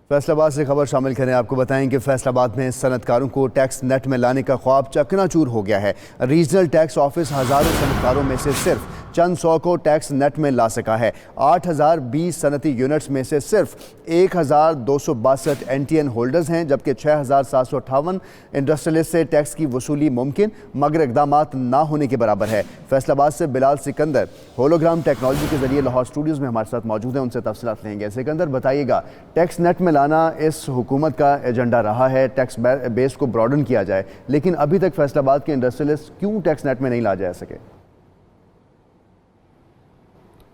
फैसलाबाद से खबर शामिल करें। आपको बताएं कि फैसलाबाद में सनतकारों को टैक्स नेट में लाने का ख्वाब चकनाचूर हो गया है। रीजनल टैक्स ऑफिस हज़ारों सनतकारों में से सिर्फ चंद सौ को टैक्स नेट में ला सका है। 8020 सनती यूनिट्स में से सिर्फ 1262 NTN होल्डर्स हैं, जबकि 6758 इंडस्ट्रियलिस्ट से टैक्स की वसूली मुमकिन मगर इकदामात ना होने के बराबर है। फैसलाबाद से बिलाल सिकंदर होलोग्राम टेक्नोलॉजी के जरिए लाहौर स्टूडियोज़ में हमारे साथ मौजूद हैं, उनसे तफसीलात लेंगे। सिकंदर, बताइएगा, टैक्स नेट में लाना इस हुकूमत का एजेंडा रहा है, टैक्स बेस को ब्रॉडन किया जाए, लेकिन अभी तक फैसलाबाद के इंडस्ट्रियलिस्ट क्यों टैक्स नेट में नहीं ला जा सके?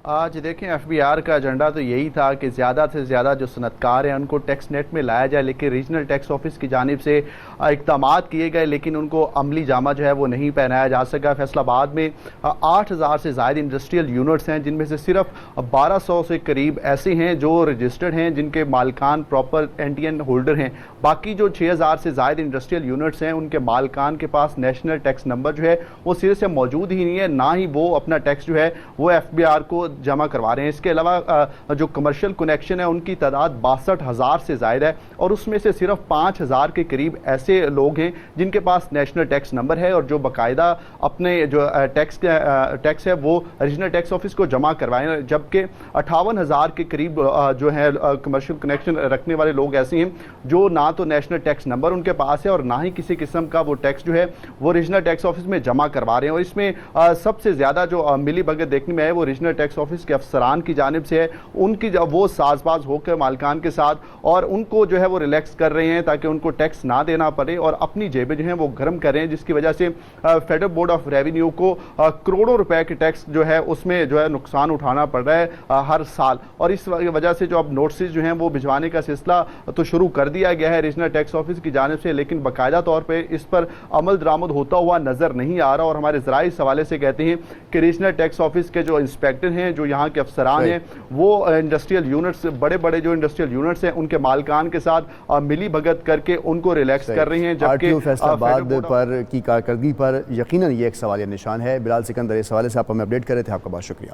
आज देखें, FBR का एजेंडा तो यही था कि ज़्यादा से ज़्यादा जो सनतकार हैं उनको टैक्स नेट में लाया जाए, लेकिन रीजनल टैक्स ऑफिस की जानिब से इक़दाम किए गए, लेकिन उनको अमली जामा जो है वो नहीं पहनाया जा सका। फैसलाबाद में 8000 से ज़ायद इंडस्ट्रियल यूनिट्स हैं, जिनमें से सिर्फ 1200 से करीब ऐसे हैं जो रजिस्टर्ड हैं, जिनके मालकान प्रॉपर NTN होल्डर हैं। बाकी जो 6000 से ज़ायद इंडस्ट्रियल यूनिट्स हैं, उनके मालकान के पास नेशनल टैक्स नंबर जो है वो सिरे से मौजूद ही नहीं है, ना ही वो अपना टैक्स जो है वो FBR को जमा करवा रहे हैं। इसके अलावा जो कमर्शियल कनेक्शन है उनकी तादाद 62,000 से ज़ायद है, और उसमें से सिर्फ 5000 के करीब ऐसे लोग हैं जिनके पास नेशनल टैक्स नंबर है और जो बाकायदा अपने जो टैक्स है वो रीजनल टैक्स ऑफिस को जमा करवाएं, जबकि 58,000 के करीब जो है कमर्शियल कनेक्शन रखने वाले लोग ऐसे हैं जो ना तो नेशनल टैक्स नंबर उनके पास है और ना ही किसी किस्म का वो टैक्स जो है वो रीजनल टैक्स ऑफिस में जमा करवा रहे हैं। और इसमें सबसे ज़्यादा जो मिली भगत देखने में है वो रीजनल टैक्स ऑफिस के अफसरान की जानिब से है। उनकी वो साजबाज होकर मालकान के साथ और उनको जो है वो रिलैक्स कर रहे हैं ताकि उनको टैक्स ना देना पड़े और अपनी जेबें जो हैं वो गर्म कर रहे हैं, जिसकी वजह से फेडरल बोर्ड ऑफ रेवेन्यू को करोड़ों रुपए के टैक्स जो है उसमें जो है नुकसान उठाना पड़ रहा है हर साल। और इस वजह से जो अब नोटिस जो हैं वो भिजवाने का सिलसिला तो शुरू कर दिया गया है रीजनल टैक्स ऑफिस की जानिब से, लेकिन बाकायदा तौर पर इस पर अमल दरामद होता हुआ नजर नहीं आ रहा। और हमारे ज़राए इस हवाले से कहते हैं कि रीजनल टैक्स ऑफिस के जो इंस्पेक्टर हैं, जो यहाँ के अफसरान हैं, वो इंडस्ट्रियल यूनिट्स, बड़े बड़े जो इंडस्ट्रियल यूनिट्स हैं उनके मालकान के साथ मिली भगत करके उनको रिलैक्स कर रहे हैं। जबकि फैसलाबाद पर की कारकर्दगी पर यकीनन ये एक सवालिया निशान है। बिलाल सिकंदर, इस हवाले से आप हमें अपडेट कर रहे थे, आपका बहुत शुक्रिया।